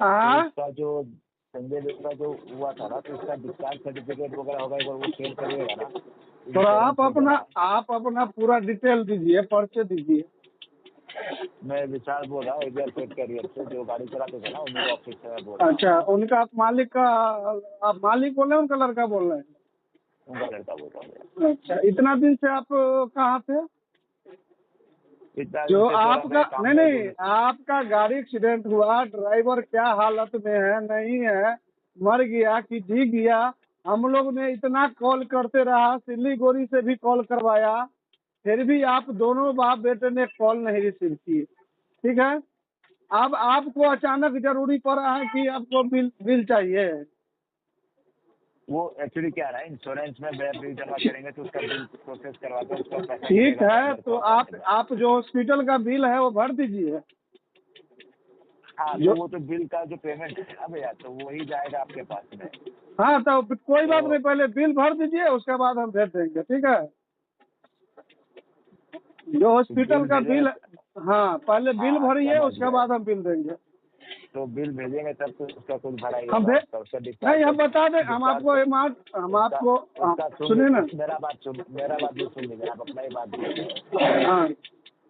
तो हाँ, इसका जो संजय देव का जो हुआ था ना, तो इसका डिस्चार्ज सर्टिफिकेट वगैरह होगा, एक बार वो शेयर करिएगा ना। तो इंश्योरेंस आप अपना पूरा डिटेल दीजिए, पर्चे दीजिए। मैं विशाल बोल रहा हूँ एबीआर पेट कैरियर से, जो गाड़ी चलाते थे ना, उन्हीं का ऑफिस से मैं बोल रहा हूँ। अच्छा, उनका आप मालिक का, आप मालिक बोल रहे हैं, उनका लड़का बोल रहे हैं? उनका लड़का बोल रहा हूँ। अच्छा, इतना दिन से आप कहाँ थे? इतना दिन जो से थोड़ा आपका, मैं काम नहीं में नहीं, आपका गाड़ी एक्सीडेंट हुआ, ड्राइवर क्या हालत में है, नहीं है, मर गया कि जी गया, हम लोग ने इतना कॉल करते रहा, सिल्लीगुड़ी से भी कॉल करवाया, फिर भी आप दोनों बाप बेटे ने कॉल नहीं रिसीव किए। ठीक है, अब आपको अचानक जरूरी पड़ा है कि आपको बिल बिल चाहिए। वो एक्चुअली क्या रहा है, इंश्योरेंस में बिल जमा करेंगे तो उसका बिल प्रोसेस करवाते हैं, उसका पैसा ठीक मिलेगा है, मेरे तो को अकाउंट में। आप जो हॉस्पिटल का बिल है वो भर दीजिए। हाँ, जो तो वो तो बिल का जो पेमेंट है ना भैया, तो वही जाएगा आपके पास में। हाँ, तो कोई बात तो नहीं, पहले बिल भर दीजिए, उसके बाद हम भेज देंगे। ठीक है, जो हॉस्पिटल बिल का भेजेंगे। बिल, हाँ, पहले बिल हाँ, भरिए, समझ उसके गए। बाद हम बिल देंगे। तो बिल भेजेंगे तब तो उसका कुछ भरा ही हम होगा, भेज उसका नहीं, डिस्चार्ज हम बता दें, हम डिस्चार्ज आपको हम उसका आपको उसका सुनिए ना। मेरा बात भी सुन लीजिए, आप अपना ही बात बोलिए। हाँ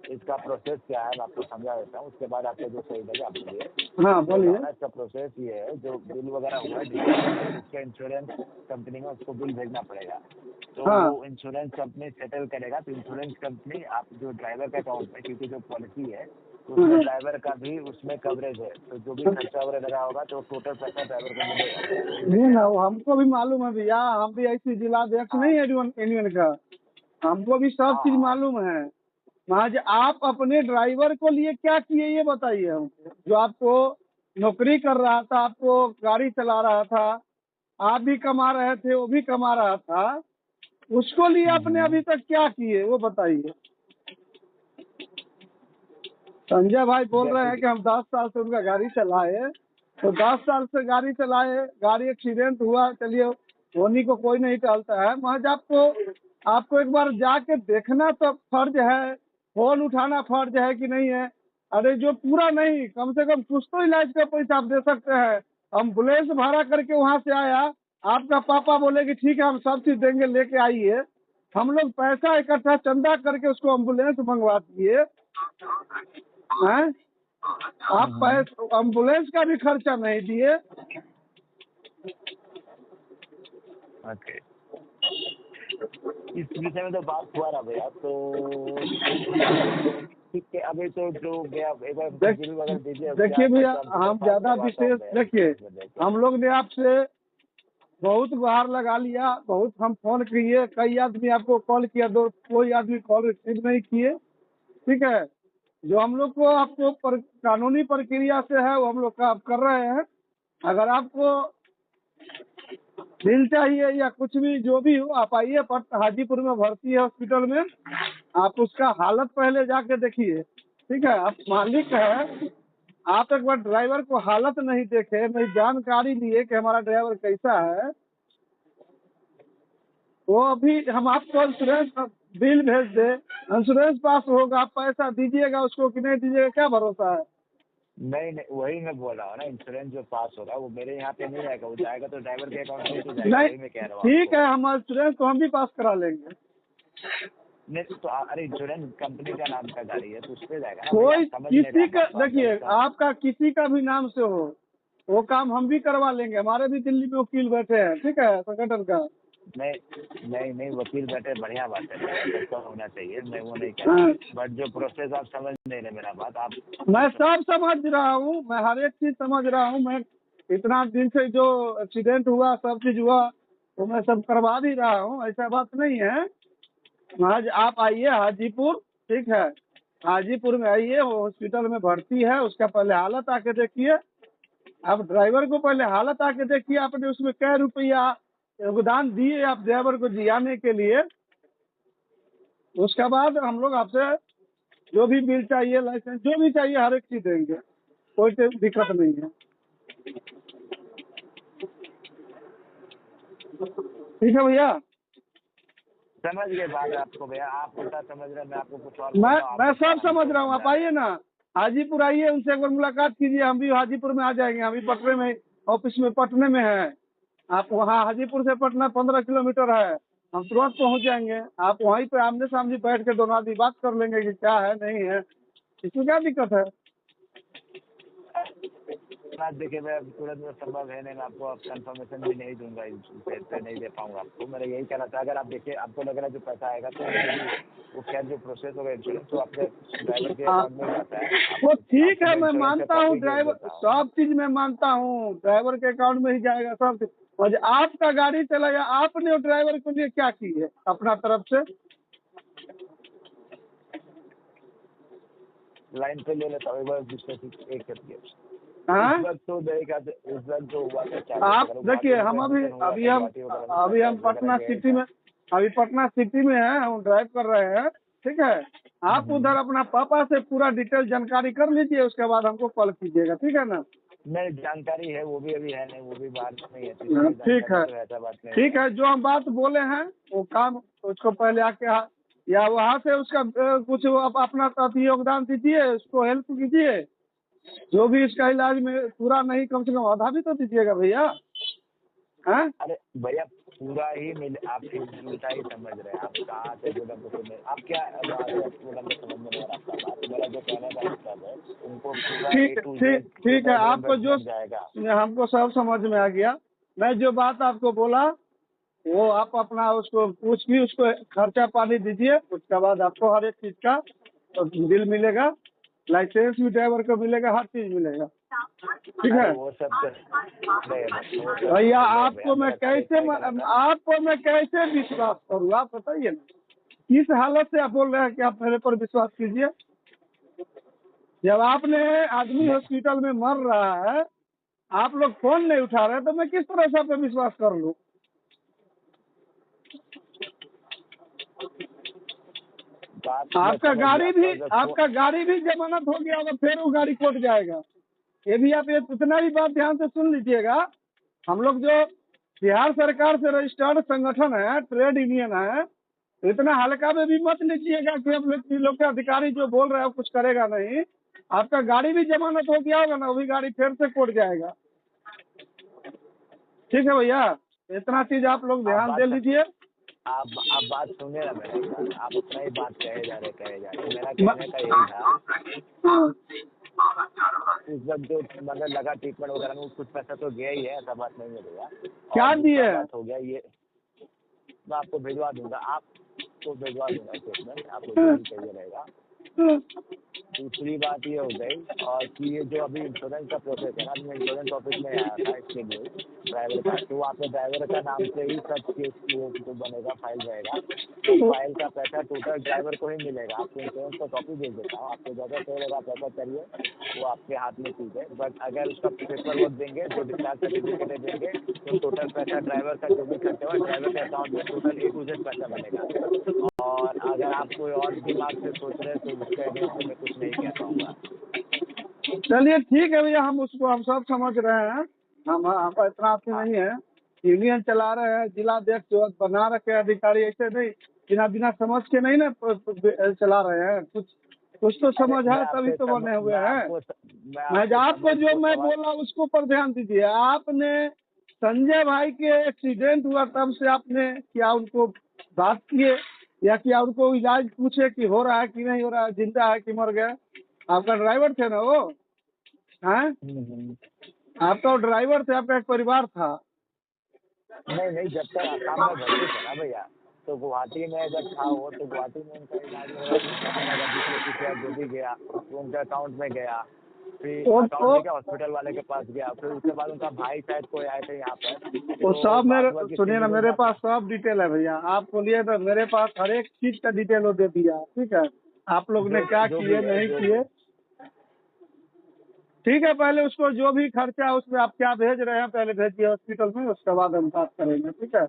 इसका प्रोसेस क्या है मैं आपको समझा देता हूँ, उसके बाद आपको जो सही लगे आप बोलिए। हाँ, बोल रहा बोलिए। हूँ ना, इसका प्रोसेस ये है, जो बिल वगैरह हुआ है डिस्चार्ज, उसका इंश्योरेंस कंपनी में उसको बिल भेजना पड़ेगा। तो हाँ, वो इंश्योरेंस कंपनी सेटल करेगा, तो इंश्योरेंस कंपनी आप जो ड्राइवर के अकाउंट में, क्योंकि जो पॉलिसी है तो उसमें ड्राइवर का भी उसमें कवरेज है, तो जो भी खर्चा वगैरह लगा होगा तो टोटल पैसा ड्राइवर को मिलेगा भैया, वही मैं नहीं कह ना, रहा वो हूँ। हमको भी मालूम है भैया, हम भी ऐसी जिलाध्यक्ष हाँ नहीं है यूनियन का, हमको भी सब हाँ चीज हाँ। मालूम है। महाराज, आप अपने ड्राइवर को लिए क्या किए ये बताइए हमको। जो आपको नौकरी कर रहा था, आपको गाड़ी चला रहा था, आप भी कमा रहे थे, वो भी कमा रहा था, उसको लिए आपने हम्म। अभी तक क्या किए वो बताइए। संजय भाई बोल रहे जैसे हैं कि कि हम 10 साल से उनका गाड़ी चलाए, तो 10 साल से गाड़ी चलाए, गाड़ी एक्सीडेंट हुआ, चलिए, होनी को कोई नहीं टालता है। महज आपको एक बार जाके देखना तो फर्ज है, फोन उठाना फर्ज है कि नहीं है। अरे जो पूरा नहीं, कम से कम कुछ तो इलाज का पैसा आप दे सकते हैं। एम्बुलेंस भाड़ा करके वहां से आया, आपका पापा बोले कि ठीक है हम सब चीज देंगे, लेके आइए। हम लोग पैसा इकट्ठा चंदा करके उसको एम्बुलेंस मंगवा दिए हैं, आप पैसे एम्बुलेंस का भी खर्चा नहीं दिए। ओके, इस विषय में तो बात हुआ ना भैया, तो ठीक है, अभी तो जो गया एक बार देख बिल वगैरह दीजिए, उसके देखिए बाद मैं भैया, कंप्यूटर हम पास ज्यादा करवाता हूँ विशेष भैया देखिए, इंश्योरेंस में देके। हम लोग ने आपसे बहुत गुहार लगा लिया, बहुत हम फोन किए, कई आदमी आपको कॉल किया, दो कोई आदमी कॉल रिसीव नहीं किए। ठीक है, जो हम लोग को आपको कानूनी प्रक्रिया से है वो हम लोग का आप कर रहे हैं। अगर आपको बिल चाहिए या कुछ भी जो भी हो, आप आइए, हाजीपुर में भर्ती है हॉस्पिटल में, आप उसका हालत पहले जाके देखिए। ठीक है, आप मालिक है, आप एक बार ड्राइवर को हालत नहीं देखे, नहीं जानकारी लिए कि हमारा ड्राइवर कैसा है, तो अभी हम आपको इंश्योरेंस बिल भेज दे, इंश्योरेंस पास होगा, आप पैसा दीजिएगा उसको कि नहीं दीजिएगा, क्या भरोसा है। नहीं नहीं, वही मैं बोल रहा हूँ ना, इंश्योरेंस जो पास होगा वो मेरे यहाँ पे नहीं आएगा, वो जाएगा तो ड्राइवर के अकाउंट में ही तो जाएगा, नहीं, वही मैं कह रहा हूँ ठीक आपको। है, हम इंश्योरेंस तो हम भी पास करा लेंगे। नहीं तो अरे इंश्योरेंस कंपनी का नाम का गाड़ी है तो उस पे जाएगा ना भैया, कोई आप समझ नहीं रहे, किसी आप का, आप देखिए, गलत समझ। आपका किसी का भी नाम से हो, वो काम हम भी करवा लेंगे, हमारे भी दिल्ली में वकील बैठे हैं। ठीक है, संगठन का। नहीं नहीं नहीं, वकील बैठे बढ़िया बात है भैया, सबका होना चाहिए, मैं वो नहीं कह रहा, हाँ, बट जो प्रोसेस आप समझ नहीं रहे मेरा बात, आप मैं कुछ सब समझ रहा हूँ, मैं हर एक चीज समझ रहा हूँ। मैं इतना दिन से जो एक्सीडेंट हुआ, सब चीज हुआ, तो मैं सब करवा भी रहा हूँ, ऐसा बात नहीं है। आज आप आइए हाजीपुर। ठीक है, हाजीपुर में आइए, वो हॉस्पिटल में भर्ती है, उसका पहले हालत आके देखिए। आप ड्राइवर को पहले हालत आके देखिए, आपने उसमें क्या रुपया योगदान दिए आप ड्राइवर को जियाने के लिए। उसके बाद हम लोग आपसे जो भी बिल चाहिए, लाइसेंस जो भी चाहिए, हर एक चीज देंगे, कोई दिक्कत नहीं है। ठीक है भैया, समझ गए बात है आपको भैया, आप उल्टा समझ रहे हैं, मैं आपको कुछ और मैं बोल रहा हूँ, आप मैं कुछ और सब समझ हमको रहा हूँ, आप समझा रहे आइए हैं। ना, हाजीपुर आइए, उनसे एक बार मुलाकात कीजिए। हम भी हाजीपुर में आ जाएंगे, हम भी पटने में ऑफिस में पटने में है। आप वहाँ हाजीपुर से पटना 15 किलोमीटर है, हम तुरंत पहुँच जाएंगे। आप वहीं पे आमने सामने बैठ के दोनों आदमी बात कर लेंगे कि क्या है नहीं है, इसमें क्या दिक्कत है। बात देखिए, मैं तुरंत में संभव है नहीं, मैं आपको अब कंफर्मेशन भी नहीं दूंगा, पे नहीं दे पाऊंगा आपको। मेरा यही कहना था, अगर आप देखिए आपको लग रहा है जो पैसा आएगा तो वो खैर जो प्रोसेस होगा इंश्योरेंस तो अपने ड्राइवर के अकाउंट में जाता है। वो ठीक है, मैं इंश्योरेंस मानता का हूँ कॉपी भेज ड्राइवर, देता हूँ। सब चीज मैं मानता हूँ, ड्राइवर के अकाउंट में ही जाएगा सब चीज। और आपका गाड़ी चलाया, आपने ड्राइवर के लिए क्या की है अपना तरफ से? लाइन पे ले लेता हूँ एक बार एक करके। हाँ? इस वक्त तो देखा, इस वक्त जो हुआ था आप देखिए, हम अभी हम पटना सिटी में, अभी पटना सिटी में है, हम ड्राइव कर रहे हैं, ठीक है। आप उधर अपना पापा से पूरा डिटेल जानकारी कर लीजिए, उसके बाद हमको कॉल कीजिएगा, ठीक है ना। नहीं, जानकारी है, वो भी अभी है नहीं, वो भी बाहर नहीं है, ठीक है, तो ऐसा बात नहीं ठीक है। जो हम बात बोले हैं वो काम, उसको पहले आके या वहाँ से उसका कुछ अपना अति योगदान दीजिए, उसको हेल्प कीजिए। जो भी इसका इलाज में पूरा नहीं, कम से कम आधा भी तो दीजिएगा भैया। हाँ? अरे भैया, पूरा ही मिले, आप उल्टा ही समझ रहे हैं। आप कहाँ से बोला आप क्या बोला, मैं समझ में नहीं आ रहा आपका बात। मेरा जो कहने का मतलब है, उनको पूरा ठीक है, आपको जो जाएगा, हमको सब समझ में आ गया। मैं जो बात आपको बोला वो आप अपना उसको पूछ भी उसको खर्चा पानी दीजिए, उसके बाद आपको हर एक चीज का तो बिल मिलेगा, लाइसेंस भी ड्राइवर को मिलेगा, हर चीज मिलेगा, ठीक है। वो सब भैया आपको मैं कैसे विश्वास करूँ, आप बताइए ना। किस हालत से आप बोल रहे हैं कि आप मेरे पर विश्वास कीजिए? जब आपने आदमी हॉस्पिटल में मर रहा है, आप लोग फोन नहीं उठा रहे, तो मैं किस तरह से आप पे विश्वास कर लूँ? आपका गाड़ी भी जमानत हो गया होगा, फिर वो गाड़ी कोर्ट जाएगा। ये भी आप इतना भी बात ध्यान से सुन लीजिएगा। हम लोग जो बिहार सरकार से रजिस्टर्ड संगठन है, ट्रेड यूनियन है, इतना हल्का में भी मत लीजिएगा कि हम लोग के अधिकारी जो बोल रहे हैं कुछ करेगा नहीं। आपका गाड़ी भी जमानत हो गया होगा ना, वो भी गाड़ी फिर से कोर्ट जाएगा, ठीक है भैया। इतना चीज आप लोग ध्यान दे लीजिए। आप बात सुनिए ना मेरा, आप अपना ही बात कहे जा रहे। मेरा कहने का यही था, इस वक्त जो मतलब लगा ट्रीटमेंट वगैरह में कुछ पैसा तो गया ही है, ऐसा बात नहीं है भैया। क्या दिए बात हो गया ये, मैं आपको भिजवा दूंगा, आपको भिजवा दूंगा स्टेटमेंट, आपको जो भी चाहिए रहेगा। दूसरी बात ये हो गई और कि ये जो अभी इंश्योरेंस का प्रोसेस है ना, मैं इंश्योरेंस ऑफिस में आया था इसके लिए ड्राइवर का, तो आपके ड्राइवर का नाम से ही सब केस जो बनेगा फाइल रहेगा, तो फाइल का पैसा टोटल ड्राइवर को ही मिलेगा। आपको इंश्योरेंस का कॉपी भेज देता हूँ, आपको जगह चाहिए आप ऐसा करिए, वो आपके हाथ में चीज़ है। बट अगर उसका पेपर वर्क देंगे, जो डिस्चार्ज सर्टिफिकेट देंगे, तो टोटल पैसा ड्राइवर का जो भी खर्चा हुआ ड्राइवर के अकाउंट में टोटल A to Z पैसा बनेगा। और अगर आप कोई और दिमाग से सोच रहे हैं तो उसके अगेंस्ट में कुछ नहीं कह पाऊंगा। चलिए ठीक है भैया, हम सब समझ रहे हैं। हम इतना आपसे नहीं है, यूनियन चला रहे हैं, जिला अध्यक्ष जो बना रखे अधिकारी, ऐसे नहीं बिना समझ के नहीं ना चला रहे हैं। कुछ तो समझ है तभी तो बने हुए हैं। मैं आपको जो मैं बोला उसको पर ध्यान दीजिए। आपने संजय भाई के एक्सीडेंट हुआ तब से आपने क्या उनको बात किए या क्या उनको इलाज पूछे कि हो रहा है कि नहीं हो रहा है, जिंदा है कि मर गया? आपका ड्राइवर थे ना वो, हैं? आपका ड्राइवर थे, आपका एक परिवार था। नहीं, जब तक आसाम में भर्ती था ना भैया, तो गुवाहाटी में जब था वो, तो गुवाहाटी में उनका इलाज जो भी गया तो उनके अकाउंट में गया, फिर अकाउंट में हॉस्पिटल वाले के पास गया, फिर उसके बाद उनका भाई शायद कोई आए थे यहाँ पर। वो सब मेरे सुनिए ना, मेरे पास सब डिटेल है भैया। आप बोलिए तो मेरे पास हर एक चीज का डिटेल वो दे दिया, ठीक है। आप लोग ने क्या किए नहीं किए, ठीक है। पहले उसको जो भी खर्चा है उसमें आप क्या भेज रहे हैं पहले भेजिए हॉस्पिटल में, उसके बाद हम बात करेंगे, ठीक है।